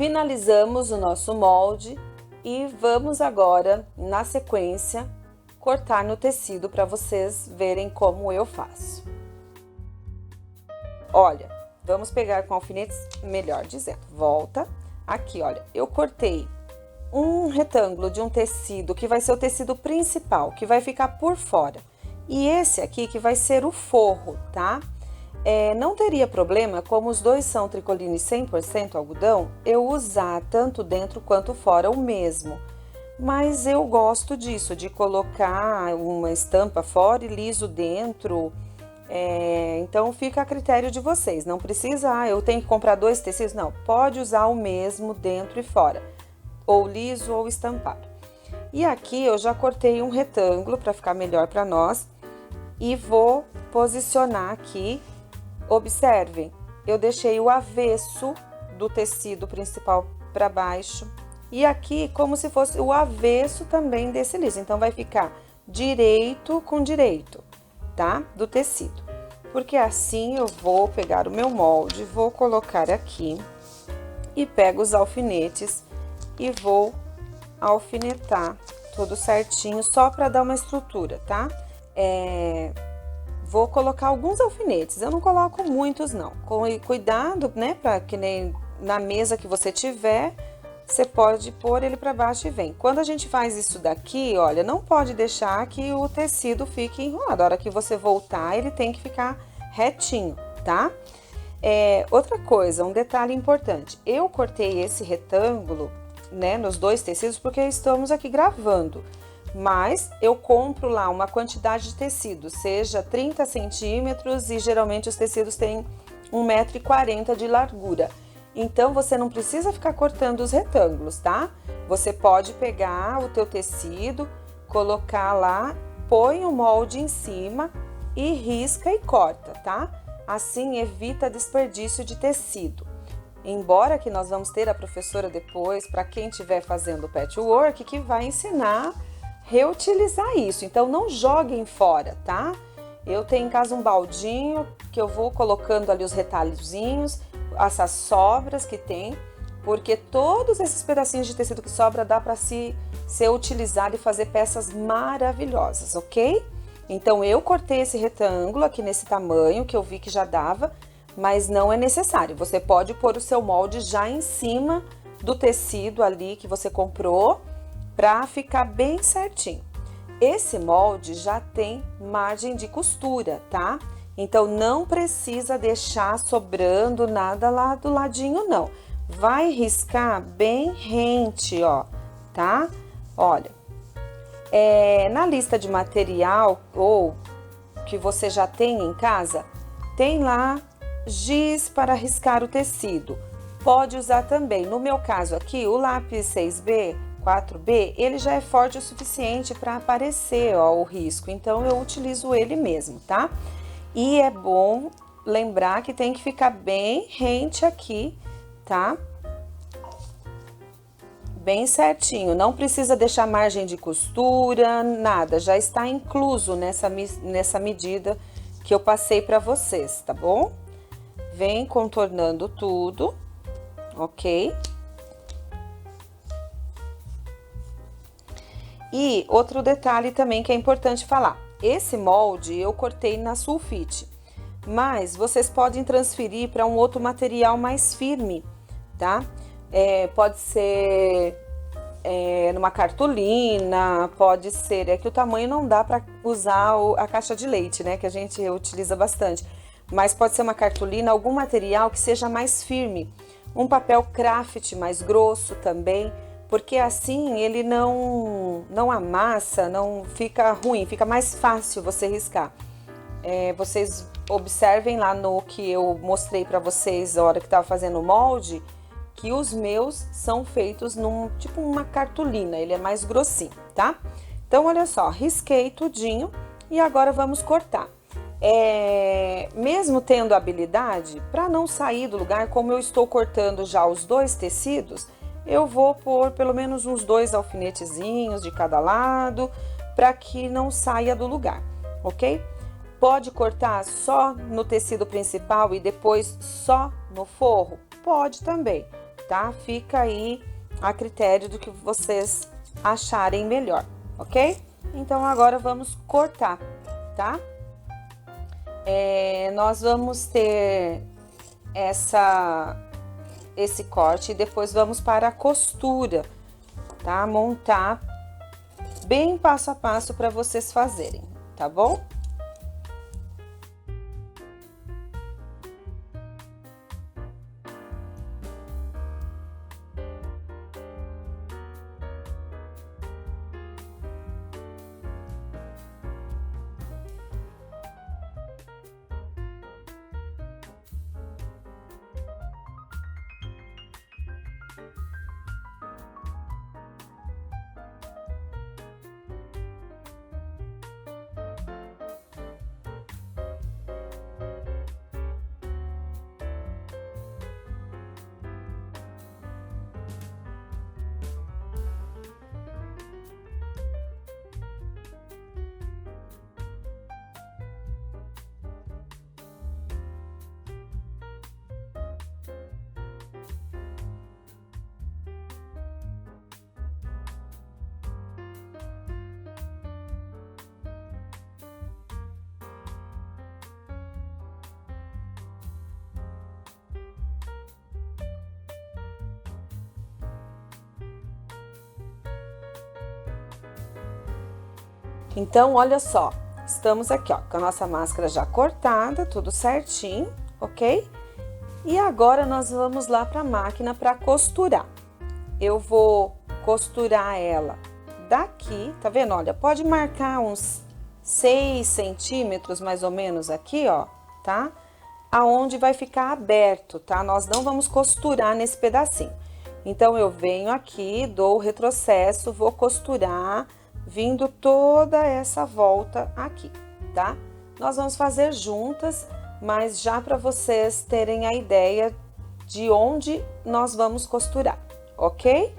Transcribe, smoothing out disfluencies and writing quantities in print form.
Finalizamos o nosso molde e vamos agora, na sequência, cortar no tecido para vocês verem como eu faço. Olha, vamos pegar com alfinetes, melhor dizendo, volta aqui, olha, eu cortei um retângulo de um tecido que vai ser o tecido principal, que vai ficar por fora. E esse aqui que vai ser o forro, tá? Não teria problema, como os dois são tricoline 100% algodão, eu usar tanto dentro quanto fora o mesmo. Mas eu gosto disso, de colocar uma estampa fora e liso dentro. Então fica a critério de vocês, não precisa, eu tenho que comprar dois tecidos, não, pode usar o mesmo dentro e fora, ou liso ou estampado. E aqui eu já cortei um retângulo para ficar melhor para nós e vou posicionar aqui. Observem, eu deixei o avesso do tecido principal para baixo e aqui como se fosse o avesso também desse liso, então vai ficar direito com direito, tá? Do tecido. Porque assim eu vou pegar o meu molde, vou colocar aqui e pego os alfinetes e vou alfinetar tudo certinho, só para dar uma estrutura, tá? Vou colocar alguns alfinetes, eu não coloco muitos não. Cuidado, né, para que nem na mesa que você tiver, você pode pôr ele para baixo e vem. Quando a gente faz isso daqui, olha, não pode deixar que o tecido fique enrolado. A hora que você voltar, ele tem que ficar retinho, tá? Outra coisa, um detalhe importante. Eu cortei esse retângulo, né, nos dois tecidos, porque estamos aqui gravando. Mas eu compro lá uma quantidade de tecido, seja 30 centímetros e geralmente os tecidos têm 1,40 m de largura. Então, você não precisa ficar cortando os retângulos, tá? Você pode pegar o teu tecido, colocar lá, põe o molde em cima e risca e corta, tá? Assim, evita desperdício de tecido. Embora que nós vamos ter a professora depois, para quem estiver fazendo patchwork, que vai ensinar reutilizar isso, então não joguem fora, tá? Eu tenho em casa um baldinho que eu vou colocando ali os retalhozinhos, essas sobras que tem, porque todos esses pedacinhos de tecido que sobra dá para ser utilizado e fazer peças maravilhosas, ok? Então eu cortei esse retângulo aqui nesse tamanho que eu vi que já dava, mas não é necessário, você pode pôr o seu molde já em cima do tecido ali que você comprou, para ficar bem certinho. Esse molde já tem margem de costura, tá? Então, não precisa deixar sobrando nada lá do ladinho, não. Vai riscar bem rente, ó, tá? Olha, na lista de material ou que você já tem em casa, tem lá giz para riscar o tecido. Pode usar também, no meu caso aqui, o lápis 6B, 4B, ele já é forte o suficiente para aparecer, ó, o risco, então eu utilizo ele mesmo, tá? E é bom lembrar que tem que ficar bem rente aqui, tá? Bem certinho, não precisa deixar margem de costura, nada, já está incluso nessa medida que eu passei para vocês, tá bom? Vem contornando tudo, ok? E outro detalhe também que é importante falar, esse molde eu cortei na sulfite, mas vocês podem transferir para um outro material mais firme, tá? Pode ser numa cartolina, pode ser, que o tamanho não dá para usar a caixa de leite, né, que a gente utiliza bastante, mas pode ser uma cartolina, algum material que seja mais firme, um papel craft mais grosso também, porque assim ele não amassa, não fica ruim, fica mais fácil você riscar. Vocês observem lá no que eu mostrei para vocês na hora que estava fazendo o molde, que os meus são feitos tipo uma cartolina, ele é mais grossinho, tá? Então, olha só, risquei tudinho e agora vamos cortar. Mesmo tendo habilidade, para não sair do lugar, como eu estou cortando já os dois tecidos, eu vou pôr pelo menos uns 2 alfinetezinhos de cada lado, para que não saia do lugar, ok? Pode cortar só no tecido principal e depois só no forro? Pode também. tá? Fica aí a critério do que vocês acharem melhor, ok? Então, agora vamos cortar, tá? Nós vamos ter esse corte e depois vamos para a costura, tá? Montar bem passo a passo para vocês fazerem, tá bom? Então, olha só, estamos aqui, ó, com a nossa máscara já cortada, tudo certinho, ok? E agora nós vamos lá para a máquina para costurar. Eu vou costurar ela daqui, tá vendo? Olha, pode marcar uns 6 centímetros mais ou menos aqui, ó, tá? Aonde vai ficar aberto, tá? Nós não vamos costurar nesse pedacinho. Então, eu venho aqui, dou o retrocesso, vou costurar vindo toda essa volta aqui, tá? Nós vamos fazer juntas, mas já para vocês terem a ideia de onde nós vamos costurar, ok?